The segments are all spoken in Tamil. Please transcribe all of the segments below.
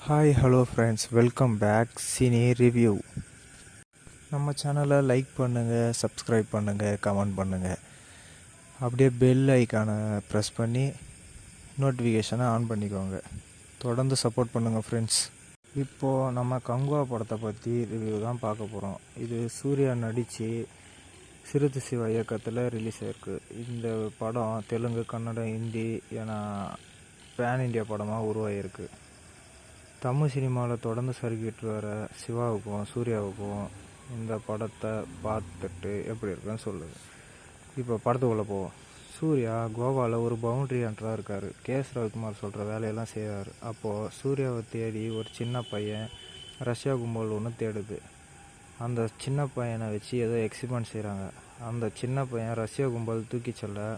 Hi hello friends, welcome back cine review. நம்ம சேனலை லைக் பண்ணுங்கள், சப்ஸ்கிரைப் பண்ணுங்கள், கமெண்ட் பண்ணுங்கள். அப்படியே பெல் ஐக்கானை ப்ரெஸ் பண்ணி நோட்டிஃபிகேஷனை ஆன் பண்ணிக்கோங்க. தொடர்ந்து சப்போர்ட் பண்ணுங்கள் ஃப்ரெண்ட்ஸ். இப்போது நம்ம கங்குவா படத்தை பற்றி ரிவ்யூ தான் பார்க்க போகிறோம். இது சூர்யா நடித்து சிறுத்தை சிவா இயக்கத்தில் ரிலீஸ் ஆகிருக்கு. இந்த படம் தெலுங்கு, கன்னடம், ஹிந்தி என பேன் இண்டியா படமாக உருவாகிருக்கு. தமிழ் சினிமாவில் தொடர்ந்து சறுக்கிட்டு வர சிவாவுக்கும் சூர்யாவுக்கும் இந்த படத்தை பார்த்துட்டு எப்படி இருக்குன்னு சொல்லுது. இப்போ படத்துக்குள்ளே போவோம். சூர்யா கோவாவில் ஒரு பவுண்ட்ரி ஹண்டராக இருக்கார். கேஎஸ் ரவிக்குமார் சொல்கிற வேலையெல்லாம் செய்கிறார். அப்போது சூர்யாவை தேடி ஒரு சின்ன பையன் ரஷ்யா கும்பல் ஒன்று தேடுது. அந்த சின்ன பையனை வச்சு ஏதோ எக்ஸிபிமெண்ட் செய்கிறாங்க. அந்த சின்ன பையன் ரஷ்யா கும்பல் தூக்கி செல்ல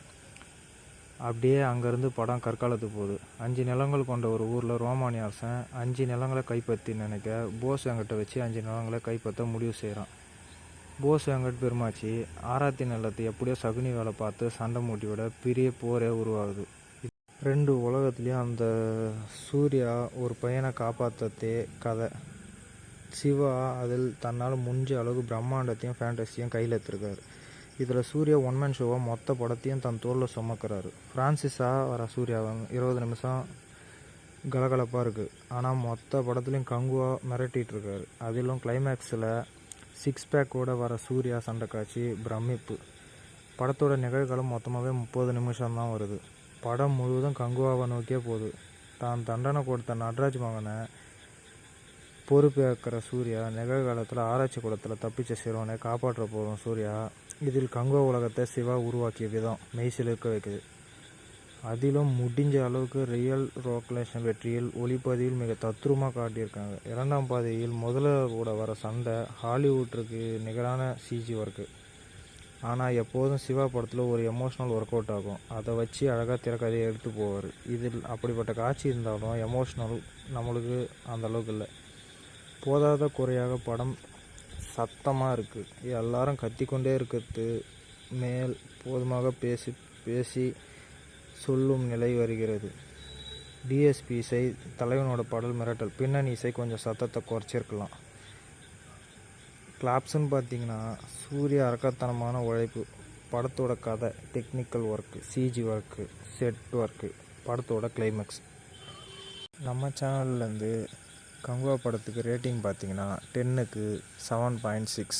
அப்படியே அங்கேருந்து படம் கற்காலத்துக்கு போகுது. 5 நிலங்கள் கொண்ட ஒரு ஊரில் ரோமானிய அரசன் 5 நிலங்களை கைப்பற்றி நினைக்க போஸ் வெங்கட்டை வச்சு 5 நிலங்களை கைப்பற்ற முடிவு செய்கிறான். போஸ் வெங்கட் பெருமாச்சி ஆராத்தி நிலத்தை எப்படியோ சகுனி வேலை பார்த்து சண்டை மூட்டி விட பெரிய போரே உருவாகுது. 2 உலகத்துலேயும் அந்த சூர்யா ஒரு பையனை காப்பாற்றத்தே கதை. சிவா அதில் தன்னால் முடிஞ்ச அளவுக்கு பிரம்மாண்டத்தையும் ஃபேண்டஸியும் கையில் எடுத்துருக்காரு. இதில் சூர்யா ஒன்மேன் ஷோவாக மொத்த படத்தையும் தன் தோளில் சுமக்கிறாரு. ஃப்ரான்சிஸாக வர சூர்யா 20 நிமிஷம் கலகலப்பாக இருக்குது. ஆனால் மொத்த படத்துலையும் கங்குவா மிரட்டிகிட்டு இருக்காரு. அதிலும் கிளைமேக்ஸில் 6 பேக்கோடு வர சூர்யா சண்டை காட்சி பிரமிப்பு. படத்தோட நிகழ்காலம் மொத்தமாகவே 30 நிமிஷம் தான் வருது. படம் முழுவதும் கங்குவாவை நோக்கியே போகுது. தான் தண்டனை கொடுத்த நடராஜ் மகனை பொறுப்பேற்கிற சூர்யா நிகழ்காலத்தில் ஆராய்ச்சி கூடத்தில் தப்பிச்ச சிறுவனை காப்பாற்ற போதும் சூர்யா. இதில் கங்குவா உலகத்தை சிவா உருவாக்கிய விதம் மெய்சிலிருக்க வைக்குது. அதிலும் முடிஞ்ச அளவுக்கு ரியல் ரோக்லேஷன் வெற்றியில் ஒளிப்பதிவில் மிக தத்ரூபமாக காட்டியிருக்காங்க. 2ஆம் பாதையில் முதல்ல கூட வர சண்டை ஹாலிவுட்டுக்கு நிகரான சிஜி ஒர்க்கு. ஆனால் எப்போதும் சிவா படத்தில் ஒரு எமோஷ்னல் ஒர்க் அவுட் ஆகும். அதை வச்சு அழகாக திரைக்கதையை எடுத்து போவார். இதில் அப்படிப்பட்ட காட்சி இருந்தாலும் எமோஷ்னல் நம்மளுக்கு அந்தளவுக்கு இல்லை. போதாத குறையாக படம் சத்தமாக இருக்குது. எல்லாரும் கத்திக்கொண்டே இருக்கிறது மேல் போதுமாக பேசி சொல்லும் நிலை வருகிறது. டிஎஸ்பி இசை, தலைவனோட பாடல் மிரட்டல், பின்னணி இசை கொஞ்சம் சத்தத்தை குறைச்சிருக்கலாம். கிளாப்ஸ்ன்னு பார்த்தீங்கன்னா சூர்யா அரக்கத்தனமான உழைப்பு. படத்தோட கதை, technical work, CG work, set work, படத்தோட கிளைமேக்ஸ். நம்ம சேனல்லேருந்து கங்குவா படத்துக்கு ரேட்டிங் பார்த்தீங்கன்னா 10க்கு 7.6.